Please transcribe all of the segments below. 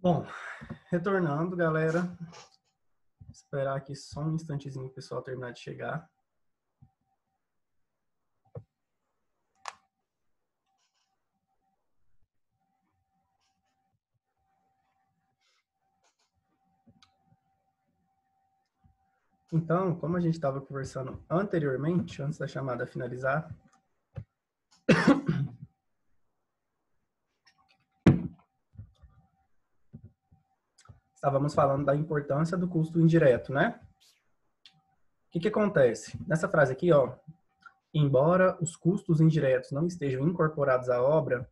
Bom, retornando, galera. Esperar aqui só um instantezinho o pessoal terminar de chegar. Então, como a gente estava conversando anteriormente, antes da chamada finalizar, estávamos falando da importância do custo indireto, né? O que acontece? Nessa frase aqui, ó, embora os custos indiretos não estejam incorporados à obra,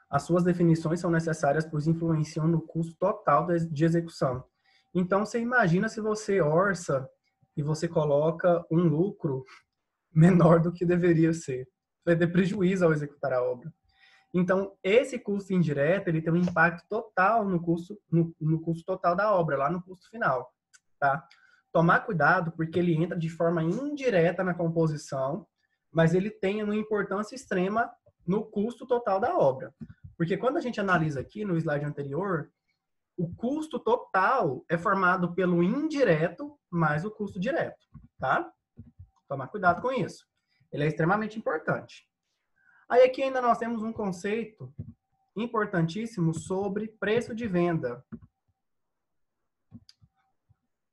as suas definições são necessárias, pois influenciam no custo total de execução. Então, você imagina se você orça e você coloca um lucro menor do que deveria ser. Vai ter prejuízo ao executar a obra. Então, esse custo indireto, ele tem um impacto total no custo total da obra, lá no custo final, tá? Tomar cuidado, porque ele entra de forma indireta na composição, mas ele tem uma importância extrema no custo total da obra. Porque quando a gente analisa aqui no slide anterior, o custo total é formado pelo indireto mais o custo direto, tá? Tomar cuidado com isso. Ele é extremamente importante. Aí aqui ainda nós temos um conceito importantíssimo sobre preço de venda.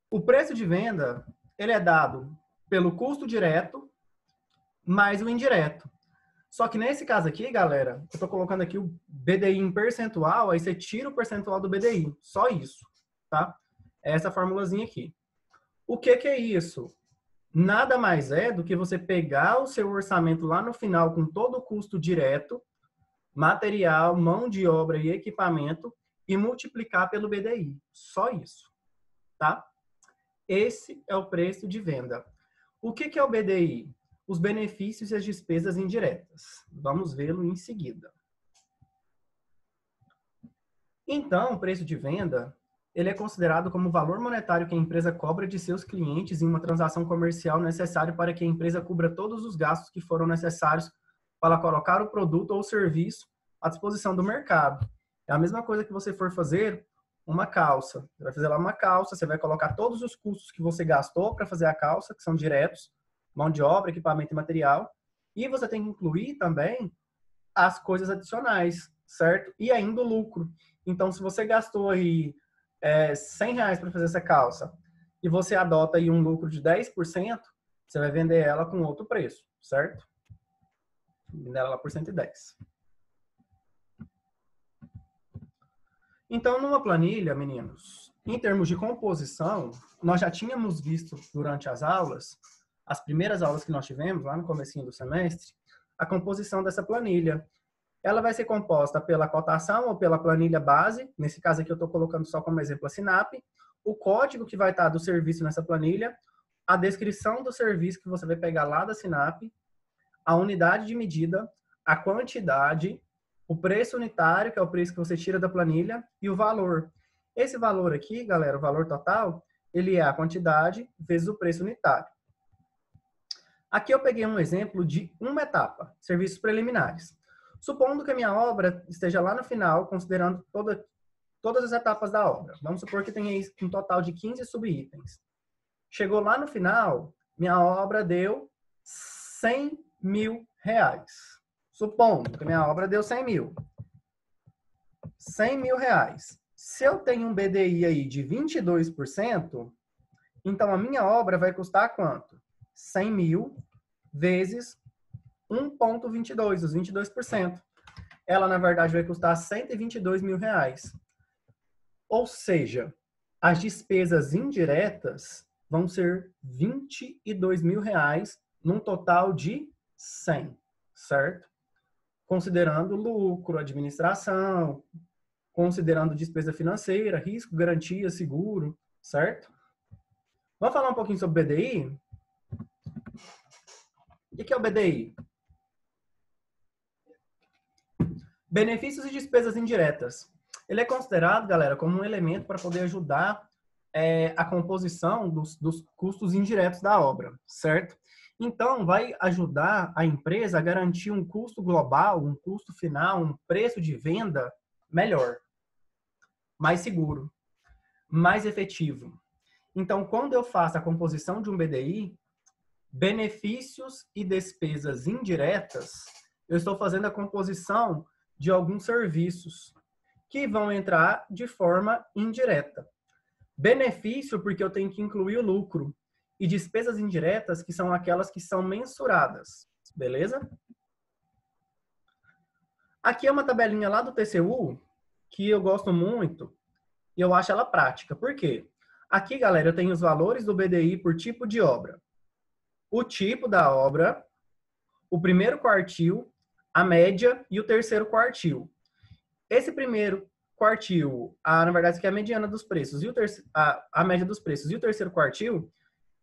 O preço de venda, ele é dado pelo custo direto mais o indireto. Só que nesse caso aqui, galera, eu estou colocando aqui o BDI em percentual, aí você tira o percentual do BDI. Só isso, tá? É essa formulazinha aqui. O que é isso? Nada mais é do que você pegar o seu orçamento lá no final com todo o custo direto, material, mão de obra e equipamento e multiplicar pelo BDI. Só isso, tá? Esse é o preço de venda. O que é o BDI? Os benefícios e as despesas indiretas. Vamos vê-lo em seguida. Então, o preço de venda, ele é considerado como o valor monetário que a empresa cobra de seus clientes em uma transação comercial necessário para que a empresa cubra todos os gastos que foram necessários para colocar o produto ou serviço à disposição do mercado. É a mesma coisa que você for fazer uma calça. Você vai fazer lá uma calça, você vai colocar todos os custos que você gastou para fazer a calça, que são diretos, mão de obra, equipamento e material, e você tem que incluir também as coisas adicionais, certo? E ainda o lucro. Então, se você gastou aí R$100 para fazer essa calça e você adota aí um lucro de 10%, você vai vender ela com outro preço, certo? Vender ela por 110. Então, numa planilha, meninos, em termos de composição, nós já tínhamos visto durante as aulas, as primeiras aulas que nós tivemos, lá no comecinho do semestre, a composição dessa planilha. Ela vai ser composta pela cotação ou pela planilha base, nesse caso aqui eu estou colocando só como exemplo a SINAP, o código que vai estar do serviço nessa planilha, a descrição do serviço que você vai pegar lá da SINAP, a unidade de medida, a quantidade, o preço unitário, que é o preço que você tira da planilha, e o valor. Esse valor aqui, galera, o valor total, ele é a quantidade vezes o preço unitário. Aqui eu peguei um exemplo de uma etapa, serviços preliminares. Supondo que a minha obra esteja lá no final, considerando todas as etapas da obra. Vamos supor que tenha um total de 15 subitens. Chegou lá no final, minha obra deu R$100.000. Supondo que minha obra deu 100 mil. R$100.000. Se eu tenho um BDI aí de 22%, então a minha obra vai custar quanto? 100 mil vezes 1,22, os 22%. Ela, na verdade, vai custar R$122.000. Ou seja, as despesas indiretas vão ser R$22.000 num total de 100, certo? Considerando lucro, administração, considerando despesa financeira, risco, garantia, seguro, certo? Vamos falar um pouquinho sobre BDI? O que é o BDI? Benefícios e despesas indiretas. Ele é considerado, galera, como um elemento para poder ajudar a composição dos custos indiretos da obra, certo? Então, vai ajudar a empresa a garantir um custo global, um custo final, um preço de venda melhor, mais seguro, mais efetivo. Então, quando eu faço a composição de um BDI, benefícios e despesas indiretas, eu estou fazendo a composição de alguns serviços que vão entrar de forma indireta. Benefício, porque eu tenho que incluir o lucro. E despesas indiretas, que são aquelas que são mensuradas. Beleza? Aqui é uma tabelinha lá do TCU, que eu gosto muito, e eu acho ela prática. Por quê? Aqui, galera, eu tenho os valores do BDI por tipo de obra. O tipo da obra, o primeiro quartil, a média e o terceiro quartil. Esse primeiro quartil, na verdade, aqui é a mediana dos preços, e a média dos preços, e o terceiro quartil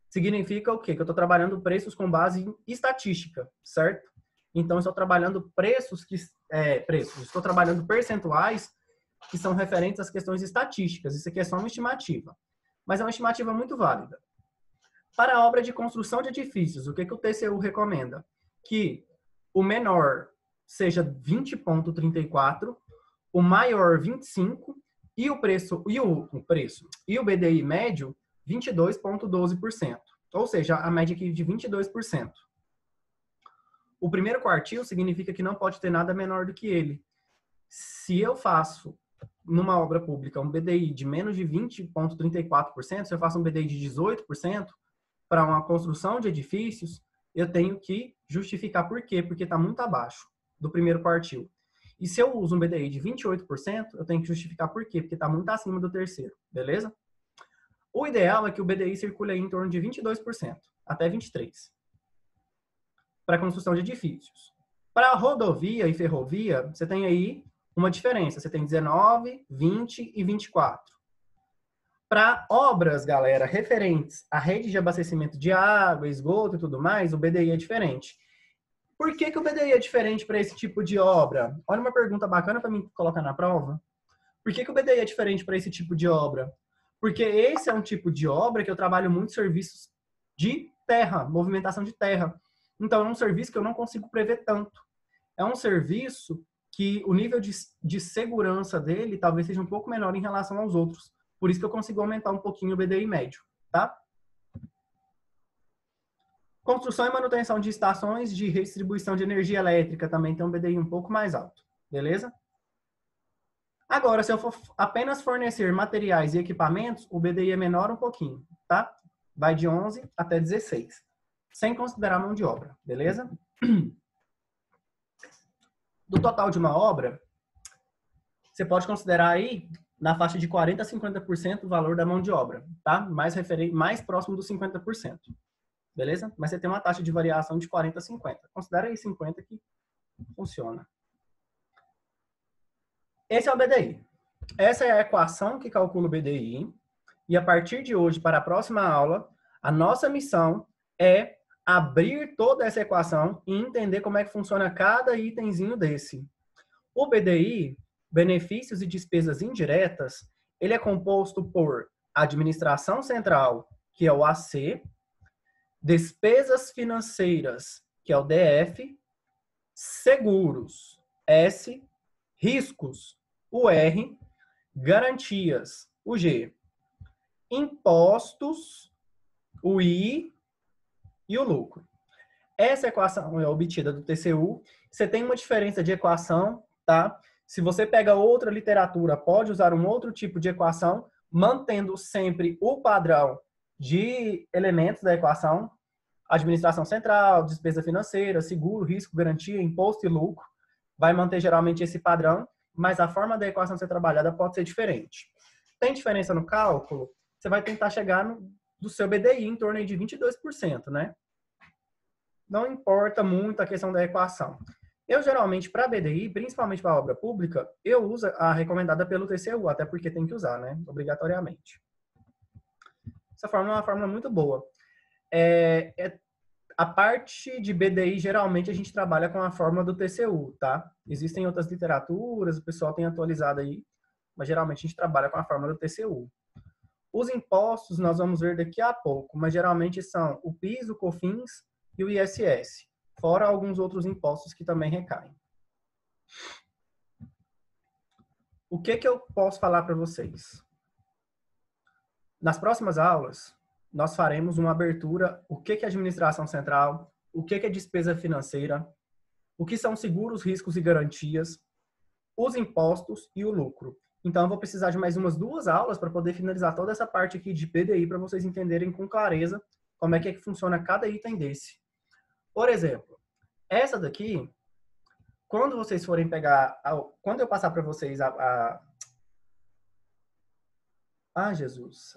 significa o quê? Que eu estou trabalhando preços com base em estatística, certo? Então, eu estou trabalhando estou trabalhando percentuais que são referentes às questões estatísticas. Isso aqui é só uma estimativa, mas é uma estimativa muito válida. Para a obra de construção de edifícios, o que o TCU recomenda? Que o menor seja 20,34, o maior 25 e o BDI médio 22,12%. Ou seja, a média aqui de 22%. O primeiro quartil significa que não pode ter nada menor do que ele. Se eu faço numa obra pública um BDI de menos de 20,34%, se eu faço um BDI de 18%, para uma construção de edifícios, eu tenho que justificar por quê? Porque está muito abaixo do primeiro quartil. E se eu uso um BDI de 28%, eu tenho que justificar por quê? Porque está muito acima do terceiro, beleza? O ideal é que o BDI circule em torno de 22%, até 23%, para a construção de edifícios. Para a rodovia e ferrovia, você tem aí uma diferença. Você tem 19, 20 e 24. Para obras, galera, referentes à rede de abastecimento de água, esgoto e tudo mais, o BDI é diferente. Por que o BDI é diferente para esse tipo de obra? Olha uma pergunta bacana para mim colocar na prova. Por que o BDI é diferente para esse tipo de obra? Porque esse é um tipo de obra que eu trabalho muito serviços de terra, movimentação de terra. Então, é um serviço que eu não consigo prever tanto. É um serviço que o nível de segurança dele talvez seja um pouco menor em relação aos outros. Por isso que eu consigo aumentar um pouquinho o BDI médio, tá? Construção e manutenção de estações de redistribuição de energia elétrica também tem um BDI um pouco mais alto, beleza? Agora, se eu for apenas fornecer materiais e equipamentos, o BDI é menor um pouquinho, tá? Vai de 11 até 16, sem considerar mão de obra, beleza? Do total de uma obra, você pode considerar aí na faixa de 40% a 50% o valor da mão de obra, tá? Mais próximo dos 50%, beleza? Mas você tem uma taxa de variação de 40% a 50%. Considera aí 50% que funciona. Esse é o BDI. Essa é a equação que calcula o BDI. E a partir de hoje, para a próxima aula, a nossa missão é abrir toda essa equação e entender como é que funciona cada itemzinho desse. O BDI, benefícios e despesas indiretas, ele é composto por administração central, que é o AC, despesas financeiras, que é o DF, seguros, S, riscos, o R, garantias, o G, impostos, o I e o lucro. Essa equação é obtida do TCU. Você tem uma diferença de equação, tá? Se você pega outra literatura, pode usar um outro tipo de equação, mantendo sempre o padrão de elementos da equação: administração central, despesa financeira, seguro, risco, garantia, imposto e lucro. Vai manter geralmente esse padrão, mas a forma da equação ser trabalhada pode ser diferente. Tem diferença no cálculo? Você vai tentar chegar do seu BDI em torno de 22%, né? Não importa muito a questão da equação. Eu, geralmente, para BDI, principalmente para obra pública, eu uso a recomendada pelo TCU, até porque tem que usar, né? Obrigatoriamente. Essa fórmula é uma fórmula muito boa. A parte de BDI, geralmente, a gente trabalha com a fórmula do TCU, tá? Existem outras literaturas, o pessoal tem atualizado aí, mas geralmente a gente trabalha com a fórmula do TCU. Os impostos nós vamos ver daqui a pouco, mas geralmente são o PIS, o COFINS e o ISS, fora alguns outros impostos que também recaem. O que eu posso falar para vocês? Nas próximas aulas, nós faremos uma abertura, o que é administração central, o que é despesa financeira, o que são seguros, riscos e garantias, os impostos e o lucro. Então, eu vou precisar de mais umas 2 aulas para poder finalizar toda essa parte aqui de PDI, para vocês entenderem com clareza como é que funciona cada item desse. Por exemplo, essa daqui, quando vocês forem pegar, quando eu passar para vocês a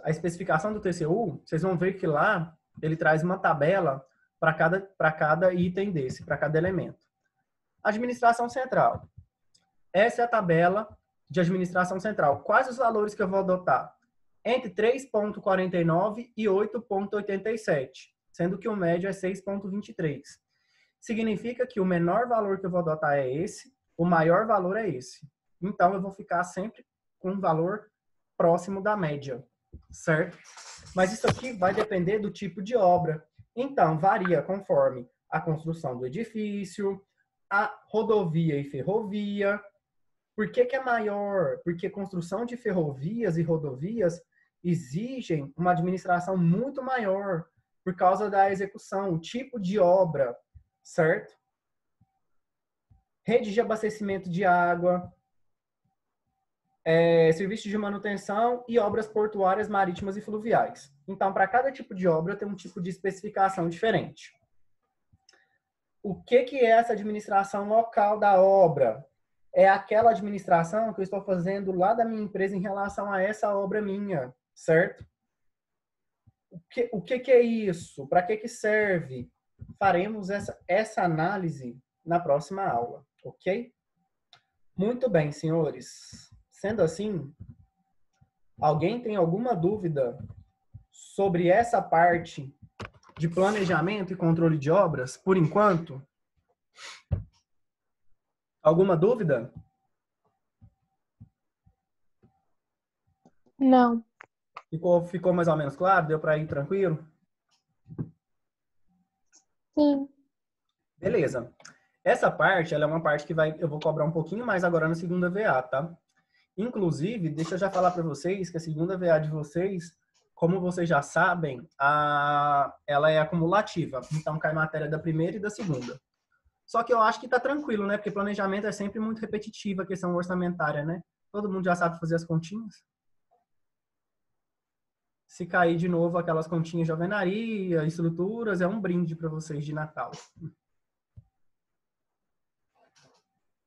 especificação do TCU, vocês vão ver que lá ele traz uma tabela para cada item desse, para cada elemento. Administração central. Essa é a tabela de administração central. Quais os valores que eu vou adotar? Entre 3,49 e 8,87, sendo que o médio é 6,23. Significa que o menor valor que eu vou adotar é esse, o maior valor é esse. Então, eu vou ficar sempre com um valor próximo da média, certo? Mas isso aqui vai depender do tipo de obra. Então, varia conforme a construção do edifício, a rodovia e ferrovia. Por que é maior? Porque construção de ferrovias e rodovias exigem uma administração muito maior por causa da execução, o tipo de obra, certo? Rede de abastecimento de água, serviços de manutenção e obras portuárias, marítimas e fluviais. Então, para cada tipo de obra, tem um tipo de especificação diferente. O que é essa administração local da obra? É aquela administração que eu estou fazendo lá da minha empresa em relação a essa obra minha, certo? O que é isso? Para que serve? Faremos essa análise na próxima aula, ok? Muito bem, senhores. Sendo assim, alguém tem alguma dúvida sobre essa parte de planejamento e controle de obras, por enquanto? Alguma dúvida? Não. Ficou mais ou menos claro? Deu para ir tranquilo? Sim. Beleza. Essa parte, ela é uma parte que eu vou cobrar um pouquinho mais agora na segunda VA, tá? Inclusive, deixa eu já falar para vocês que a segunda VA de vocês, como vocês já sabem, ela é acumulativa. Então, cai matéria da primeira e da segunda. Só que eu acho que tá tranquilo, né? Porque planejamento é sempre muito repetitivo, a questão orçamentária, né? Todo mundo já sabe fazer as continhas. Se cair de novo aquelas continhas de alvenaria, estruturas, é um brinde para vocês de Natal.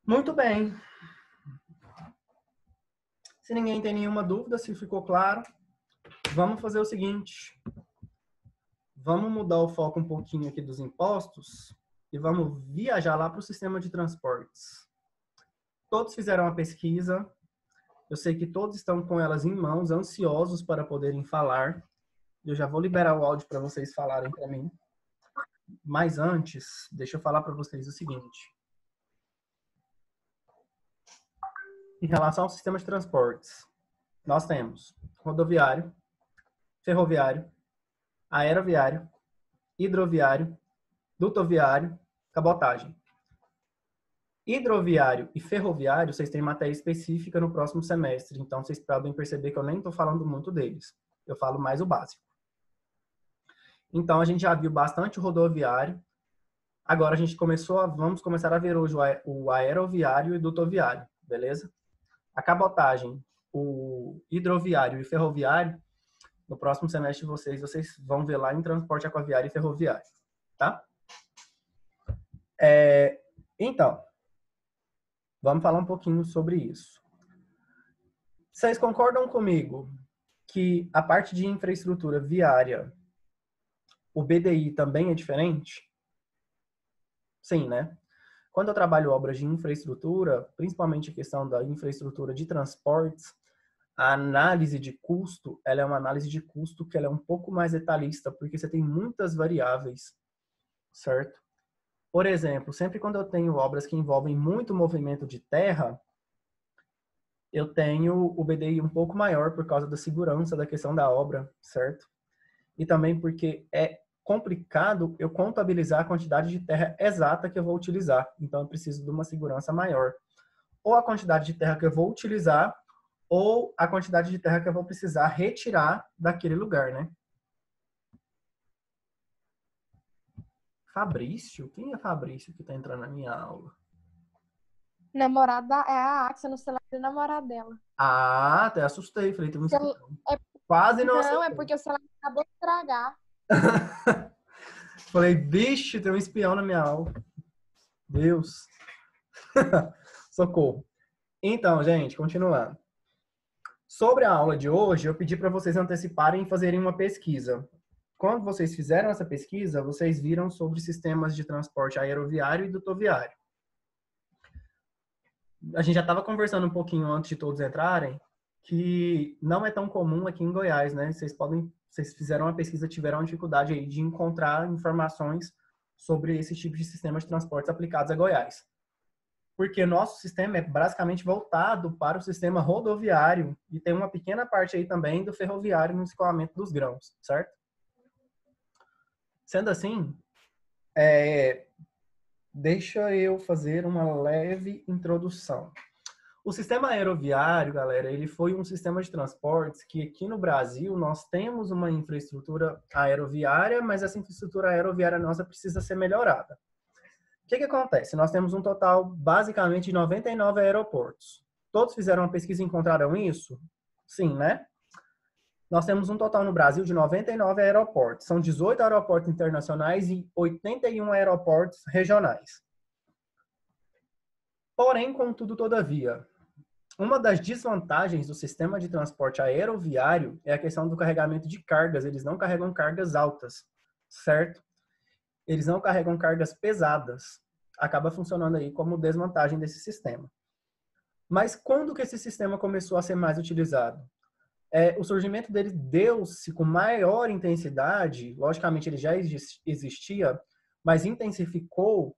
Muito bem. Se ninguém tem nenhuma dúvida, se ficou claro, vamos fazer o seguinte. Vamos mudar o foco um pouquinho aqui dos impostos e vamos viajar lá para o sistema de transportes. Todos fizeram a pesquisa. Eu sei que todos estão com elas em mãos, ansiosos para poderem falar. Eu já vou liberar o áudio para vocês falarem para mim. Mas antes, deixa eu falar para vocês o seguinte. Em relação ao sistema de transportes, nós temos rodoviário, ferroviário, aeroviário, hidroviário, dutoviário, cabotagem. Hidroviário e ferroviário, vocês têm matéria específica no próximo semestre, então vocês podem perceber que eu nem estou falando muito deles. Eu falo mais o básico. Então, a gente já viu bastante o rodoviário. Agora, vamos começar a ver hoje o aeroviário e o dutoviário, beleza? A cabotagem, o hidroviário e o ferroviário, no próximo semestre vocês vão ver lá em transporte aquaviário e ferroviário, tá? Então, vamos falar um pouquinho sobre isso. Vocês concordam comigo que a parte de infraestrutura viária, o BDI também é diferente? Sim, né? Quando eu trabalho obras de infraestrutura, principalmente a questão da infraestrutura de transportes, a análise de custo, ela é uma análise de custo que ela é um pouco mais detalhista, porque você tem muitas variáveis, certo? Por exemplo, sempre quando eu tenho obras que envolvem muito movimento de terra, eu tenho o BDI um pouco maior por causa da segurança da questão da obra, certo? E também porque complicado eu contabilizar a quantidade de terra exata que eu vou utilizar. Então, eu preciso de uma segurança maior. Ou a quantidade de terra que eu vou utilizar, ou a quantidade de terra que eu vou precisar retirar daquele lugar, né? Fabrício? Quem é Fabrício que está entrando na minha aula? Namorada é a Axa no celular do namorado dela. Ah, até assustei. Falei, tem um espião. É... Quase não Não, é acertei. porque o celular acabou de estragar. Falei, vixe, tem um espião na minha aula. Deus. Socorro. Então, gente, continuando. Sobre a aula de hoje, eu pedi para vocês anteciparem e fazerem uma pesquisa. Quando vocês fizeram essa pesquisa, vocês viram sobre sistemas de transporte aeroviário e dutoviário. A gente já estava conversando um pouquinho antes de todos entrarem, que não é tão comum aqui em Goiás, né? Vocês fizeram uma pesquisa, tiveram uma dificuldade aí de encontrar informações sobre esse tipo de sistema de transportes aplicados a Goiás. Porque nosso sistema é basicamente voltado para o sistema rodoviário e tem uma pequena parte aí também do ferroviário no escoamento dos grãos, certo? Sendo assim, deixa eu fazer uma leve introdução. O sistema aeroviário, galera, ele foi um sistema de transportes que aqui no Brasil nós temos uma infraestrutura aeroviária, mas essa infraestrutura aeroviária nossa precisa ser melhorada. O que acontece? Nós temos um total, basicamente, de 99 aeroportos. Todos fizeram uma pesquisa e encontraram isso? Sim, né? Nós temos um total no Brasil de 99 aeroportos. São 18 aeroportos internacionais e 81 aeroportos regionais. Porém, contudo, todavia, uma das desvantagens do sistema de transporte aeroviário é a questão do carregamento de cargas. Eles não carregam cargas altas, certo? Eles não carregam cargas pesadas. Acaba funcionando aí como desvantagem desse sistema. Mas quando que esse sistema começou a ser mais utilizado? O surgimento dele deu-se com maior intensidade, logicamente ele já existia, mas intensificou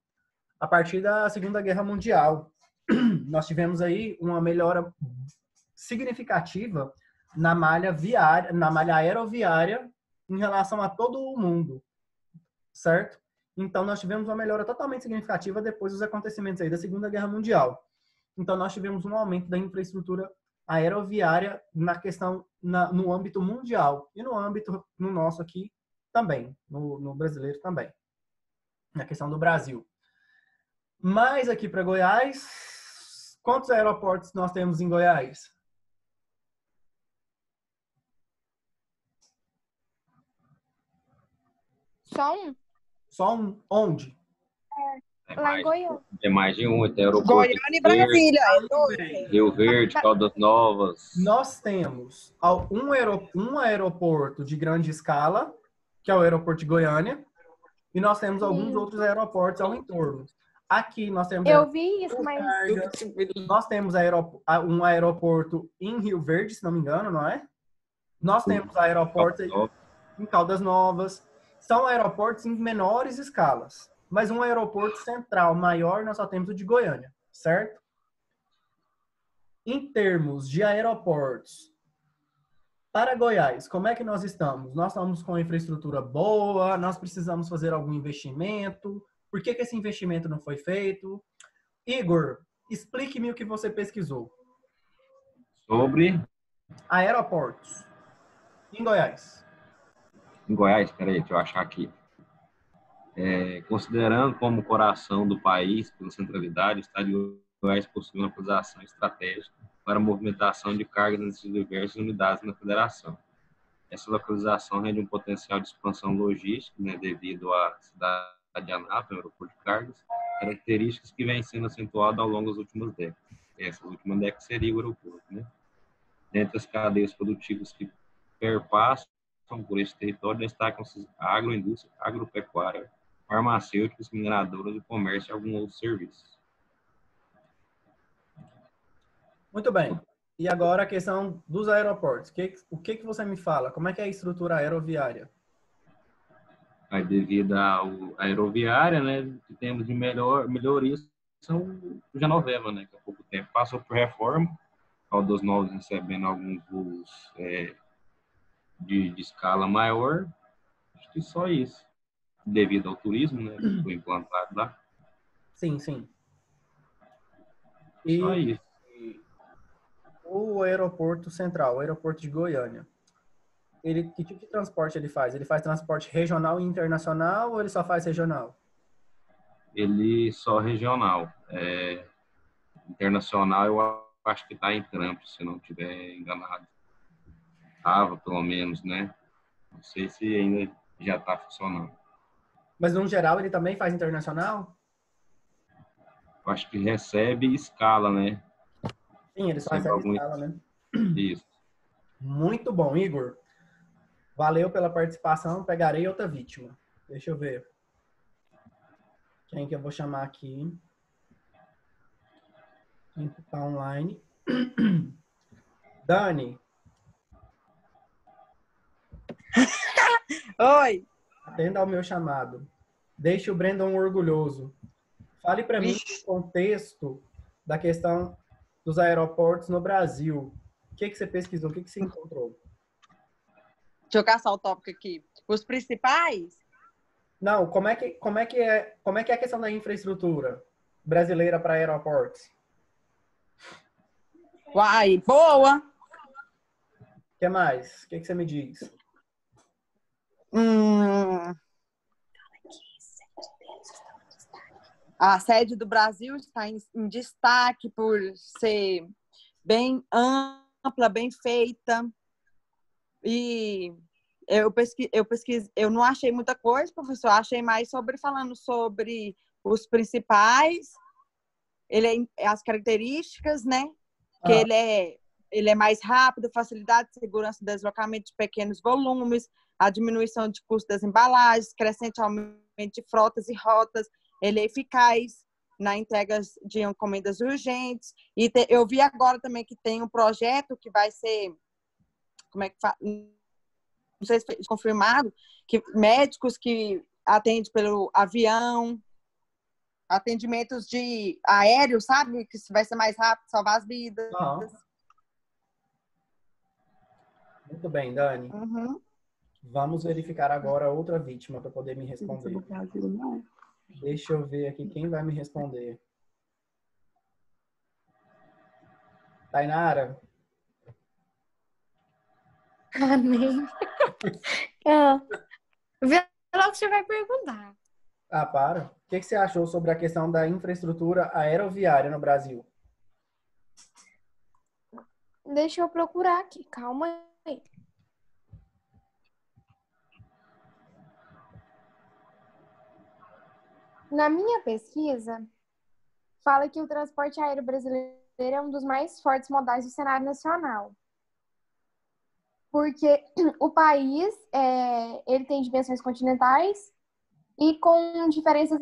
a partir da Segunda Guerra Mundial. Nós tivemos aí uma melhora significativa na malha viária, na malha aeroviária em relação a todo o mundo, certo? Então nós tivemos uma melhora totalmente significativa depois dos acontecimentos aí da Segunda Guerra Mundial. Então nós tivemos um aumento da infraestrutura aeroviária na questão no âmbito mundial e no âmbito no nosso aqui também, no brasileiro também, na questão do Brasil. Mas aqui para Goiás, quantos aeroportos nós temos em Goiás? Só um? Só um? Onde? Lá em Goiânia. Tem mais de um, tem aeroporto Goiânia e Brasília, é dois. Rio Verde, Caldas Novas. Nós temos um aeroporto de grande escala, que é o aeroporto de Goiânia, e nós temos alguns outros aeroportos ao entorno. Aqui nós temos... Eu vi isso, mas... Nós temos um aeroporto em Rio Verde, se não me engano, não é? Nós temos aeroportos em Caldas Novas. São aeroportos em menores escalas. Mas um aeroporto central maior, nós só temos o de Goiânia, certo? Em termos de aeroportos, para Goiás, como é que nós estamos? Nós estamos com infraestrutura boa? Nós precisamos fazer algum investimento? Por que esse investimento não foi feito? Igor, explique-me o que você pesquisou. Sobre? Aeroportos. Em Goiás. Em Goiás, peraí, deixa eu achar aqui. Considerando como coração do país, pela centralidade, o estado de Goiás possui uma localização estratégica para a movimentação de cargas entre diversas unidades na federação. Essa localização rende um potencial de expansão logística, né, devido à cidade de Anápolis, aeroporto de cargas, características que vêm sendo acentuadas ao longo das últimas décadas. Essas últimas décadas seria o aeroporto, né? Dentre as cadeias produtivas que perpassam por esse território, destacam-se a agroindústria, agropecuária, farmacêuticas, mineradoras, o comércio e alguns outros serviços. Muito bem. E agora a questão dos aeroportos. O que você me fala? Como é que é a estrutura aeroviária? Aí, devido à aeroviária, né, que temos de melhorias, são o Genoveva, né, que há pouco tempo passou por reforma, Caldas Novas recebendo alguns voos de escala maior. Acho que só isso. devido ao turismo, né? Que foi implantado lá. Sim, sim. Só E isso. o aeroporto central, o aeroporto de Goiânia, que tipo de transporte ele faz? Ele faz transporte regional e internacional ou ele só faz regional? Ele só regional. Internacional, eu acho que está em trampo, se não estiver enganado. Estava, pelo menos, né? Não sei se ainda já está funcionando. Mas, no geral, ele também faz internacional? Eu acho que recebe escala, né? Sim, ele só Recebe recebe algum... escala, né? Isso. Muito bom, Igor. Valeu pela participação. Pegarei outra vítima. Deixa eu ver. Quem que eu vou chamar aqui? Quem que tá online? Dani, Oi. atenda ao meu chamado. Deixe o Brandon orgulhoso. Fale para mim o Vixe, contexto da questão dos aeroportos no Brasil. O que você pesquisou? O que você encontrou? deixa eu caçar o tópico aqui. Os principais? Não, como é que é a questão da infraestrutura brasileira para aeroportos? Uai, boa. O que mais? O que você me diz? Hum, a sede do Brasil está em destaque por ser bem ampla, bem feita. E eu não achei muita coisa, professor. Achei mais falando sobre os principais, as características, né? Que Ah, ele é mais rápido, facilidade de segurança de deslocamento de pequenos volumes, a diminuição de custo das embalagens, crescente aumento de frotas e rotas, ele é eficaz na entrega de encomendas urgentes. E eu vi agora também que tem um projeto que vai ser, como é que fala? Não sei se foi confirmado, que médicos que atendem pelo avião, atendimentos de aéreo, sabe? Que vai ser mais rápido, salvar as vidas. ah, muito bem, Dani. Uhum. Vamos verificar agora outra vítima para poder me responder. Deixa eu ver aqui quem vai me responder. Tainara, Amém. Ah, vê lá o que você vai perguntar. para. O que você achou sobre a questão da infraestrutura aeroviária no Brasil? Deixa eu procurar aqui, calma aí. Na minha pesquisa, fala que o transporte aéreo brasileiro é um dos mais fortes modais do cenário nacional. Porque o país ele tem dimensões continentais e com diferenças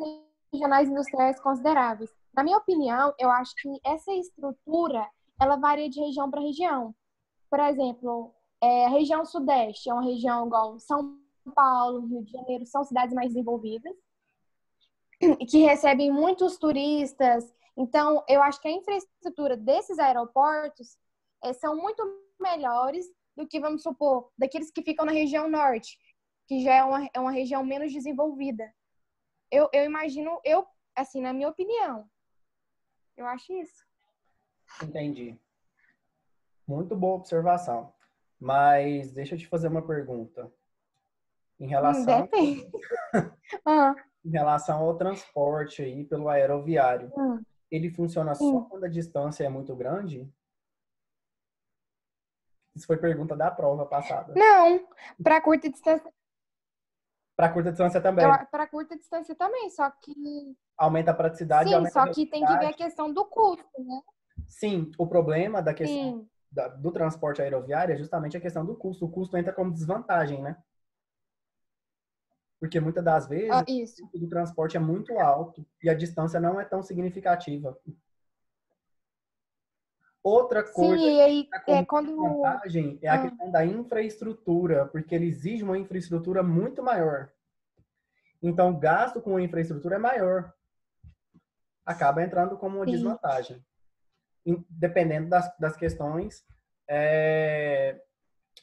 regionais industriais consideráveis. Na minha opinião, eu acho que essa estrutura ela varia de região para região. Por exemplo, a região sudeste é uma região igual São Paulo, Rio de Janeiro, são cidades mais desenvolvidas e que recebem muitos turistas. Então, eu acho que a infraestrutura desses aeroportos são muito melhores do que, vamos supor, daqueles que ficam na região norte, que já é uma região menos desenvolvida. Eu imagino, assim, na minha opinião, eu acho isso. Entendi. Muito boa observação. Mas deixa eu te fazer uma pergunta. Em relação, Depende. Ah, em relação ao transporte aí pelo aeroviário, ah, ele funciona só sim. quando a distância é muito grande? Isso foi pergunta da prova passada. Não, para curta distância, Para curta distância também. para curta distância também, só que Aumenta a praticidade e sim, aumenta a só que tem que ver a velocidade. questão do custo, né? Sim, o problema da questão Sim. do transporte aeroviário é justamente a questão do custo. O custo entra como desvantagem, né? Porque muitas das vezes o Isso. custo do transporte é muito alto e a distância não é tão significativa. Outra Sim, coisa e aí que está como quando. desvantagem é a Ah, questão da infraestrutura, porque ele exige uma infraestrutura muito maior. Então, o gasto com a infraestrutura é maior. Acaba entrando como uma sim. desvantagem. Dependendo das questões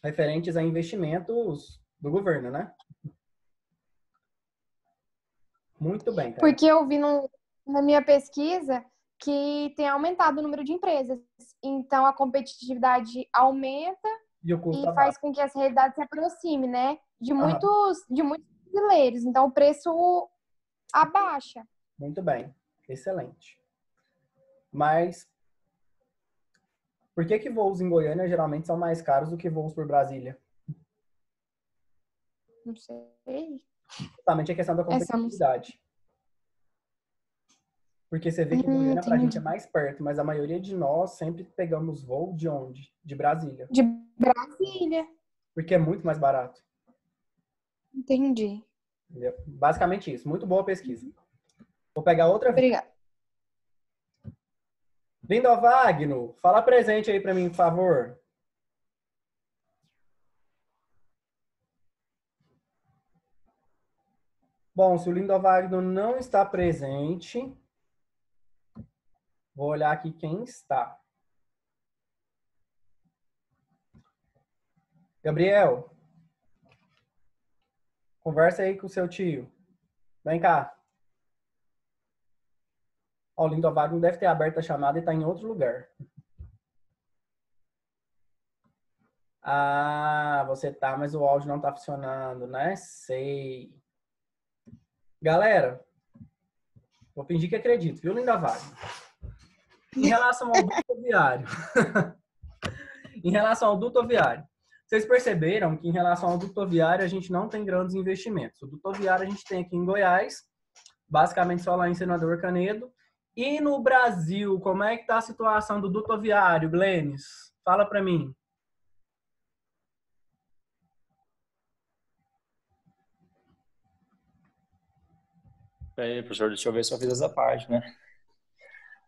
referentes a investimentos do governo, né? Muito bem, cara. Porque eu vi na minha pesquisa que tem aumentado o número de empresas. Então, a competitividade aumenta E o custo e abaixa. faz com que essa realidade se aproxime, né? De Aham. muitos brasileiros. Então, o preço abaixa. Muito bem. Excelente. Mas por que voos em Goiânia geralmente são mais caros do que voos por Brasília? Não sei. Justamente a questão da Essa eu não sei. competitividade. Porque você vê que Goiânia pra gente Entendi. é mais perto, mas a maioria de nós sempre pegamos voo de onde? De Brasília. De Brasília. Porque é muito mais barato. Entendi. Entendeu? Basicamente isso. Muito boa pesquisa. Vou pegar outra. Obrigada. Lindovagno, fala presente aí pra mim, por favor. Bom, se o Lindovagno não está presente, vou olhar aqui quem está. Gabriel, conversa aí com o seu tio. Vem cá. Ó, o Lindovagno deve ter aberto a chamada e está em outro lugar. Ah, você tá, mas o áudio não tá funcionando, né? Sei. Galera, vou fingir que acredito, viu, Lindovagno? Em relação ao duto viário. Em relação ao duto viário. Vocês perceberam que em relação ao duto viário a gente não tem grandes investimentos. O duto viário a gente tem aqui em Goiás, basicamente só lá em Senador Canedo. E no Brasil, como é que tá a situação do duto viário, Glenis? Fala pra mim. Peraí, professor, deixa eu ver se eu fiz essa parte, né?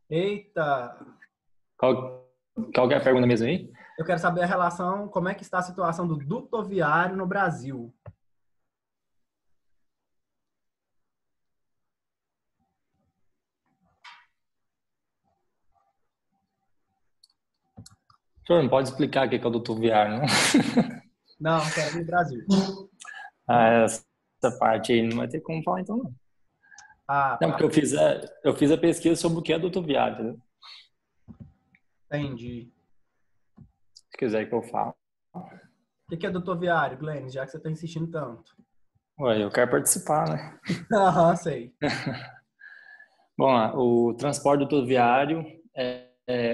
Eita! Qual que é a pergunta mesmo aí? Eu quero saber a relação, como é que está a situação do duto viário no Brasil. Professor, não pode explicar o que é o duto viário, não? Não, quero no Brasil. Ah, essa parte aí não vai ter como falar então, não. Ah, Não, porque eu fiz a pesquisa sobre o que é duto viário, entendeu? entendi. Se quiser que eu falo. O que é duto viário, Glenn, já que você está insistindo tanto? Ué, eu quero participar, né? Aham, sei. Bom, o transporte dutoviário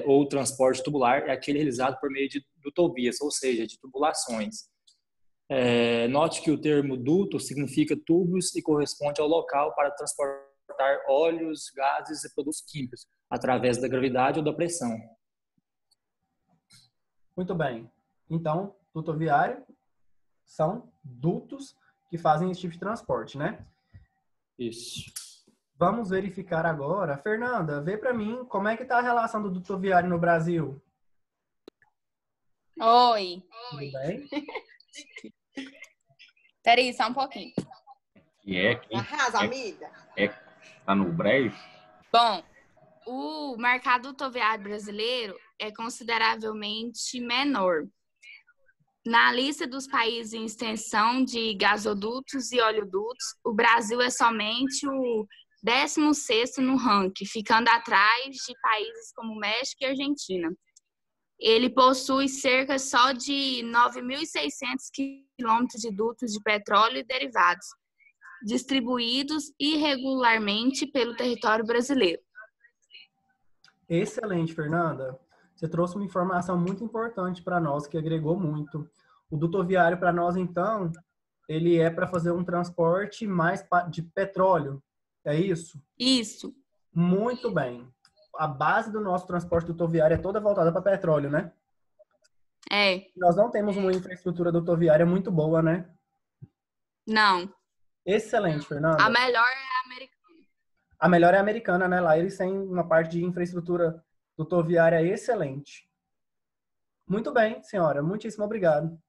ou transporte tubular é aquele realizado por meio de dutovias, ou seja, de tubulações. Note que o termo duto significa tubos e corresponde ao local para transportar óleos, gases e produtos químicos através da gravidade ou da pressão. Muito bem. Então, duto viário são dutos que fazem esse tipo de transporte, né? Isso. Vamos verificar agora. Fernanda, vê para mim como é que está a relação do duto viário no Brasil. Oi. Tudo bem? Peraí, só um pouquinho. Quem Arrasa, amiga. tá no brejo? Bom, o mercado rodoviário brasileiro é consideravelmente menor. Na lista dos países em extensão de gasodutos e oleodutos, o Brasil é somente o 16º no ranking, ficando atrás de países como México e Argentina. Ele possui cerca só de 9.600 quilômetros de dutos de petróleo e derivados, distribuídos irregularmente pelo território brasileiro. Excelente, Fernanda. Você trouxe uma informação muito importante para nós, que agregou muito. O duto viário para nós, então, ele é para fazer um transporte mais de petróleo. É isso? Isso. Muito bem. A base do nosso transporte dutoviário é toda voltada para petróleo, né? É. Nós não temos uma infraestrutura dutoviária muito boa, né? Não. Excelente, Fernanda. A melhor é a americana. A melhor é a americana, né? Lá eles têm uma parte de infraestrutura dutoviária excelente. Muito bem, senhora. Muitíssimo obrigado.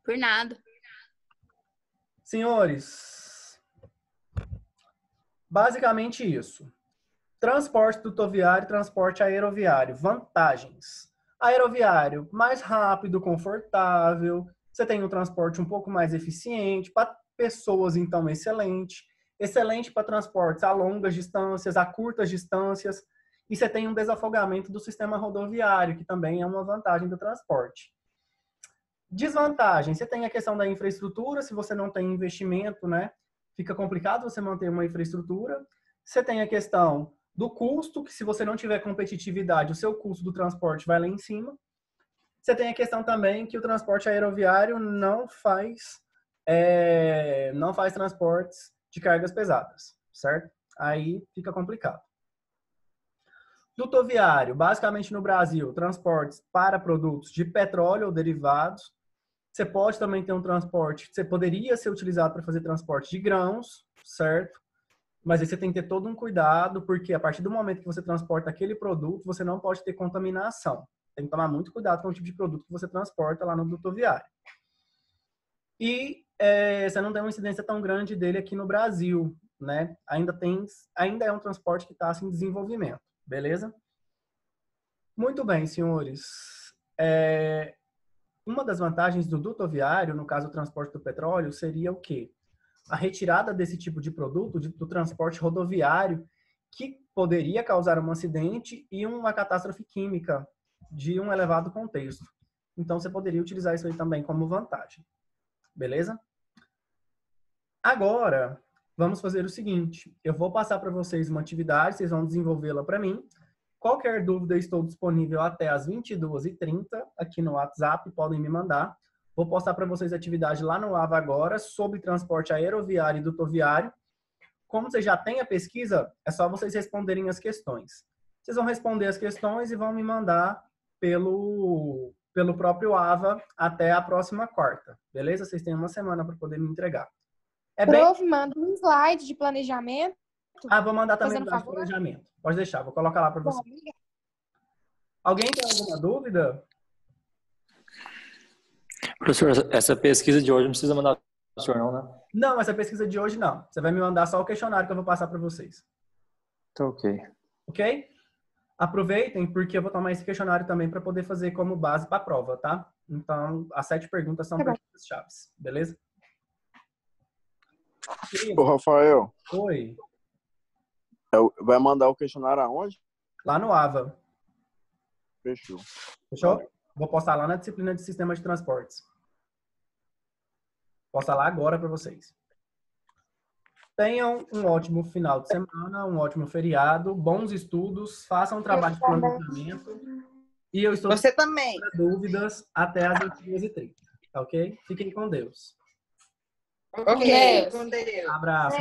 Por nada. Senhores, basicamente isso. Transporte dutoviário e transporte aeroviário. Vantagens. Aeroviário, mais rápido, confortável. Você tem um transporte um pouco mais eficiente. Para pessoas, então, excelente. excelente para transportes a longas distâncias, a curtas distâncias, e você tem um desafogamento do sistema rodoviário, que também é uma vantagem do transporte. Desvantagem, você tem a questão da infraestrutura, se você não tem investimento, né, fica complicado você manter uma infraestrutura. Você tem a questão do custo, que se você não tiver competitividade, o seu custo do transporte vai lá em cima. Você tem a questão também que o transporte aeroviário não faz transportes de cargas pesadas, certo? Aí fica complicado. Dutoviário, basicamente no Brasil, transportes para produtos de petróleo ou derivados. Você pode também ter um transporte, você poderia ser utilizado para fazer transporte de grãos, certo? Mas aí você tem que ter todo um cuidado, porque a partir do momento que você transporta aquele produto, você não pode ter contaminação. Tem que tomar muito cuidado com o tipo de produto que você transporta lá no dutoviário. E você não tem uma incidência tão grande dele aqui no Brasil, né? Ainda é um transporte que está assim, em desenvolvimento, beleza? Muito bem, senhores. Uma das vantagens do dutoviário, no caso do transporte do petróleo, seria o quê? A retirada desse tipo de produto do transporte rodoviário, que poderia causar um acidente e uma catástrofe química de um elevado contexto. Então, você poderia utilizar isso aí também como vantagem. Beleza? Agora, vamos fazer o seguinte. Eu vou passar para vocês uma atividade, vocês vão desenvolvê-la para mim. Qualquer dúvida, estou disponível até às 22h30 aqui no WhatsApp, podem me mandar. Vou postar para vocês a atividade lá no AVA agora sobre transporte aeroviário e dutoviário. Como vocês já têm a pesquisa, é só vocês responderem as questões. Vocês vão responder as questões e vão me mandar pelo próprio AVA até a próxima quarta. Beleza? Vocês têm uma semana para poder me entregar. Prof, manda um slide de planejamento. Vou mandar também o slide de planejamento. Pode deixar, vou colocar lá para vocês. Alguém tem alguma dúvida? Professor, essa pesquisa de hoje não precisa mandar para o senhor, não, né? Não, essa pesquisa de hoje não. Você vai me mandar só o questionário que eu vou passar para vocês. Tá ok. Ok? Aproveitem, porque eu vou tomar esse questionário também para poder fazer como base para a prova, tá? Então, as 7 perguntas são perguntas chaves, beleza? Ô, Rafael. Oi. Vai mandar o questionário aonde? Lá no AVA. Fechou. Fechou? Valeu. Vou postar lá na disciplina de Sistema de Transportes. Vou postar lá agora para vocês. Tenham um ótimo final de semana, um ótimo feriado, bons estudos, façam um trabalho de planejamento. E eu estou Você também. com dúvidas até às 22h30. Tá ok? Fiquem com Deus. Ok, com Deus. Abraço.